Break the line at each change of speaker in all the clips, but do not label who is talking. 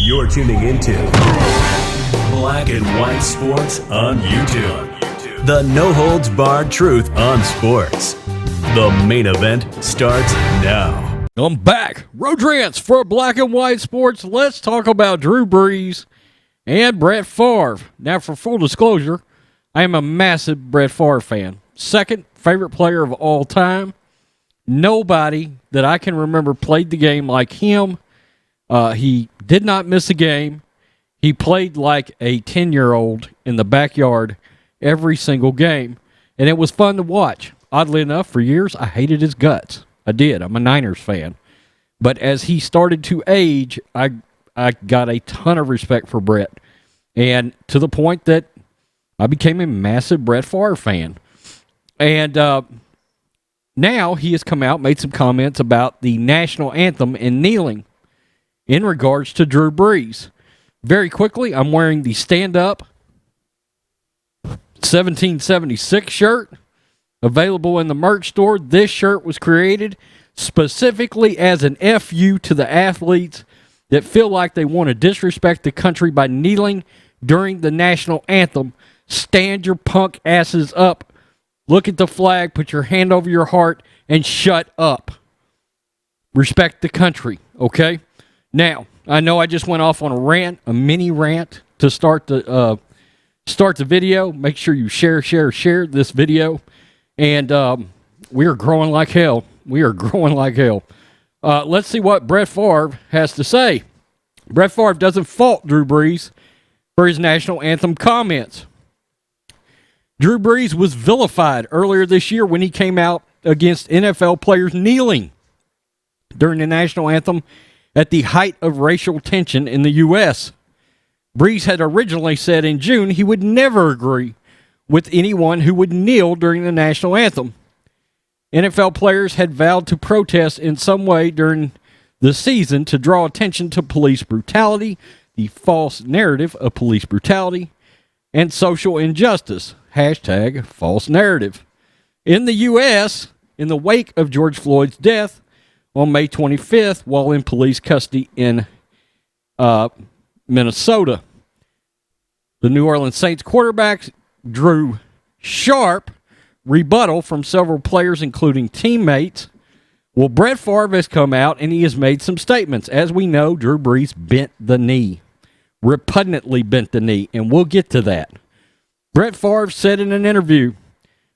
You're tuning into Black and White Sports on YouTube. The no-holds-barred truth on sports. The main event starts now.
I'm back. Rodrance for Black and White Sports. Let's talk about Drew Brees and Brett Favre. Now, for full disclosure, I am a massive Brett Favre fan. Second favorite player of all time. Nobody that I can remember played the game like him. He did not miss a game. He played like a 10-year-old in the backyard every single game, and it was fun to watch. Oddly enough, for years, I hated his guts. I did. I'm a Niners fan. But as he started to age, I got a ton of respect for Brett, and to the point that I became a massive Brett Favre fan. And now he has come out, made some comments about the national anthem and kneeling in regards to Drew Brees. Very quickly, I'm wearing the stand-up 1776 shirt available in the merch store. This shirt was created specifically as an FU to the athletes that feel like they want to disrespect the country by kneeling during the national anthem. Stand your punk asses up. Look at the flag, put your hand over your heart, and shut up. Respect the country, okay? Now, I know I just went off on a rant, a mini rant to start the video. Make sure you share this video. And we are growing like hell. Let's see what Brett Favre has to say. Brett Favre doesn't fault Drew Brees for his national anthem comments. Drew Brees was vilified earlier this year when he came out against NFL players kneeling during the national anthem at the height of racial tension in the U.S. Brees had originally said in June he would never agree with anyone who would kneel during the national anthem. NFL players had vowed to protest in some way during the season to draw attention to police brutality, the false narrative of police brutality, and social injustice. Hashtag false narrative. In the U.S., in the wake of George Floyd's death on May 25th while in police custody in Minnesota, the New Orleans Saints quarterback drew sharp rebuttal from several players, including teammates. Well, Brett Favre has come out and he has made some statements. As we know, Drew Brees bent the knee, repugnantly bent the knee, and we'll get to that. Brett Favre said in an interview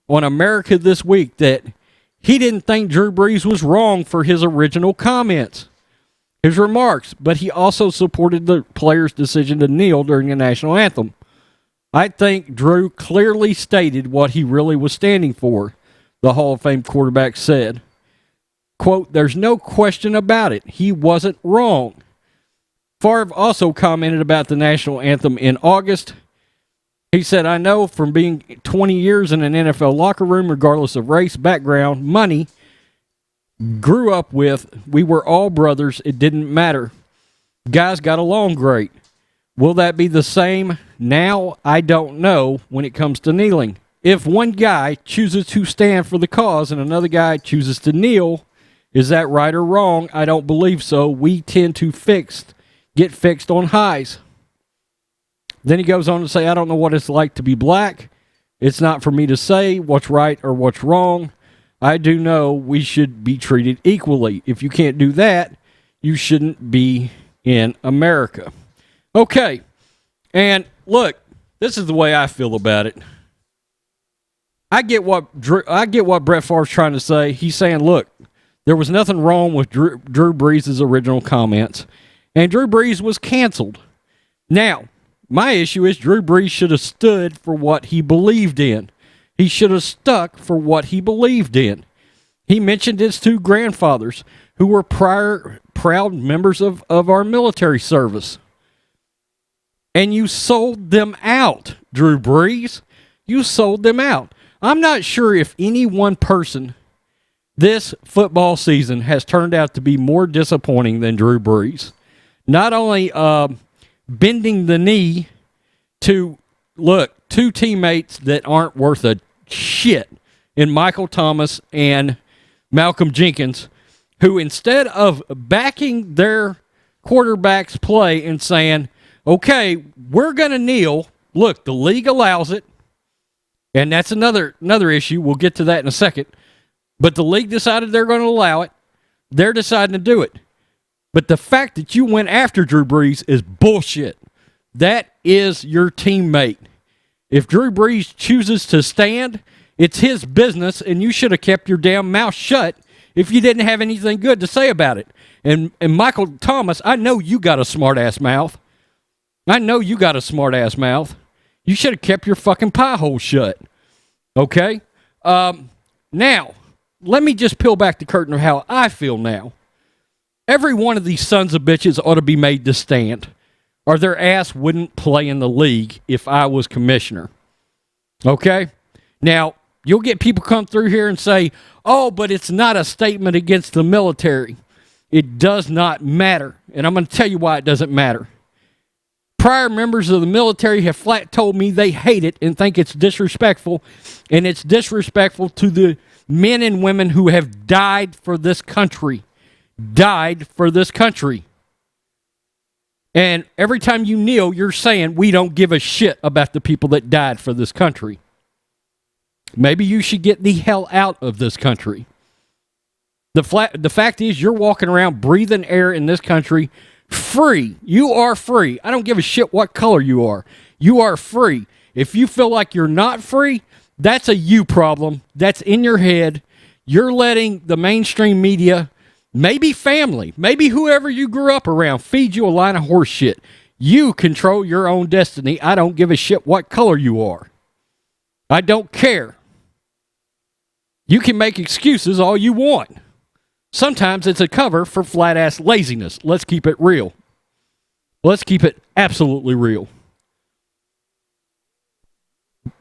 on America This Week that he didn't think Drew Brees was wrong for his original comments, his remarks, but he also supported the players' decision to kneel during the national anthem. I think Drew clearly stated what he really was standing for, the Hall of Fame quarterback said. Quote, "There's no question about it. He wasn't wrong." Favre also commented about the national anthem in August. He said, "I know from being 20 years in an NFL locker room, regardless of race, background, money, grew up with, we were all brothers. It didn't matter. Guys got along great. Will that be the same now? I don't know when it comes to kneeling. If one guy chooses to stand for the cause and another guy chooses to kneel, is that right or wrong? I don't believe so. We tend to get fixed on highs." Then he goes on to say, "I don't know what it's like to be black. It's not for me to say what's right or what's wrong. I do know we should be treated equally. If you can't do that, you shouldn't be in America." Okay, and look, this is the way I feel about it. I get what Brett Favre's trying to say. He's saying, look, there was nothing wrong with Drew Brees' original comments, and Drew Brees was canceled. Now, my issue is Drew Brees should have stood for what he believed in. He should have stuck for what he believed in. He mentioned his two grandfathers, who were prior proud members of our military service. And you sold them out, Drew Brees. You sold them out. I'm not sure if any one person this football season has turned out to be more disappointing than Drew Brees. Not only bending the knee to, two teammates that aren't worth a shit in Michael Thomas and Malcolm Jenkins, who instead of backing their quarterbacks play and saying, okay, we're going to kneel. Look, the league allows it. And that's another issue. We'll get to that in a second. But the league decided they're going to allow it. They're deciding to do it. But the fact that you went after Drew Brees is bullshit. That is your teammate. If Drew Brees chooses to stand, it's his business, and you should have kept your damn mouth shut if you didn't have anything good to say about it. And Michael Thomas, I know you got a smart-ass mouth. I know you got a smart-ass mouth. You should have kept your fucking pie hole shut. Okay? Now, let me just peel back the curtain of how I feel now. Every one of these sons of bitches ought to be made to stand, or their ass wouldn't play in the league if I was commissioner. Okay? Now, you'll get people come through here and say, oh, but it's not a statement against the military. It does not matter. And I'm going to tell you why it doesn't matter. Prior members of the military have flat told me they hate it and think it's disrespectful, and it's disrespectful to the men and women who have died for this country. Died for this country. And every time you kneel, you're saying we don't give a shit about the people that died for this country. Maybe you should get the hell out of this country. The fact is, you're walking around breathing air in this country free. You are free. I don't give a shit what color you are. You are free. If you feel like you're not free, that's a you problem. That's in your head. You're letting the mainstream media, maybe family, maybe whoever you grew up around, feed you a line of horse shit. You control your own destiny. I don't give a shit what color you are. I don't care. You can make excuses all you want. Sometimes it's a cover for flat-ass laziness. Let's keep it real. Let's keep it absolutely real.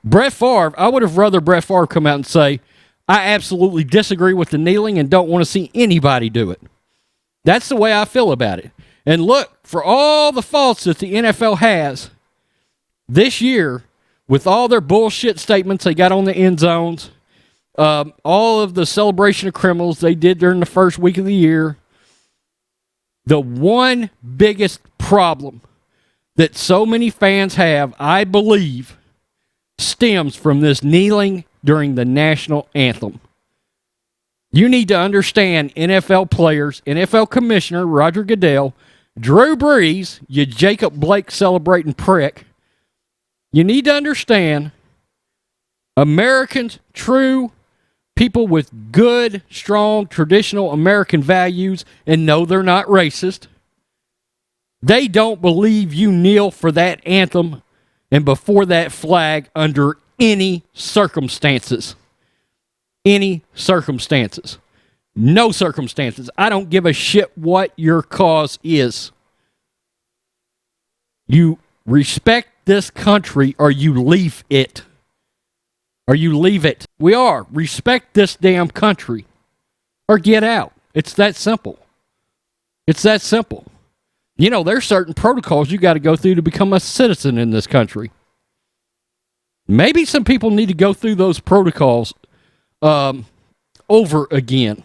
Brett Favre, I would have rather Brett Favre come out and say, I absolutely disagree with the kneeling and don't want to see anybody do it. That's the way I feel about it. And look, for all the faults that the NFL has, this year, with all their bullshit statements they got on the end zones, all of the celebration of criminals they did during the first week of the year, the one biggest problem that so many fans have, I believe, stems from this kneeling during the national anthem. You need to understand, NFL players, NFL Commissioner Roger Goodell, Drew Brees, you Jacob Blake celebrating prick, you need to understand, Americans, true people with good, strong, traditional American values, and no, they're not racist. They don't believe you kneel for that anthem and before that flag under any circumstances. Any circumstances. No circumstances. I don't give a shit what your cause is. You respect this country or you leave it. Or you leave it. We are. Respect this damn country. Or get out. It's that simple. It's that simple. You know, there's certain protocols you got to go through to become a citizen in this country. Maybe some people need to go through those protocols over again.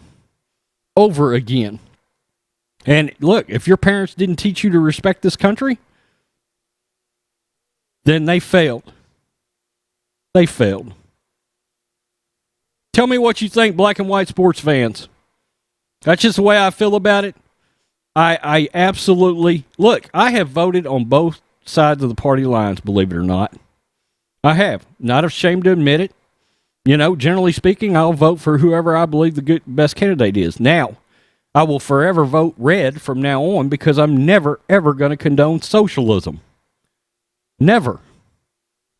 Over again. And look, if your parents didn't teach you to respect this country, then they failed. They failed. Tell me what you think, black and white sports fans. That's just the way I feel about it. I absolutely... Look, I have voted on both sides of the party lines, believe it or not. I have. Not ashamed to admit it. You know, generally speaking, I'll vote for whoever I believe the best candidate is. Now, I will forever vote red from now on because I'm never, ever going to condone socialism. Never.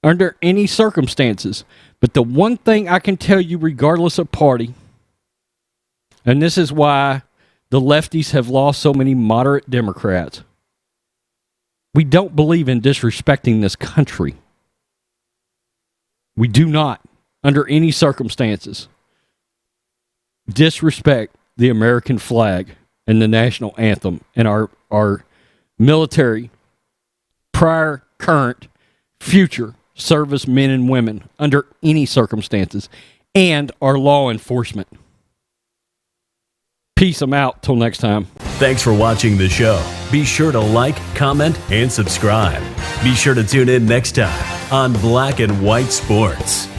Under any circumstances. But the one thing I can tell you, regardless of party, and this is why the lefties have lost so many moderate Democrats, we don't believe in disrespecting this country. We do not, under any circumstances, disrespect the American flag and the national anthem and our military, prior, current, future service men and women under any circumstances, and our law enforcement. Peace. I'm out. Till next time.
Thanks for watching the show. Be sure to like, comment, and subscribe. Be sure to tune in next time on Black and White Sports.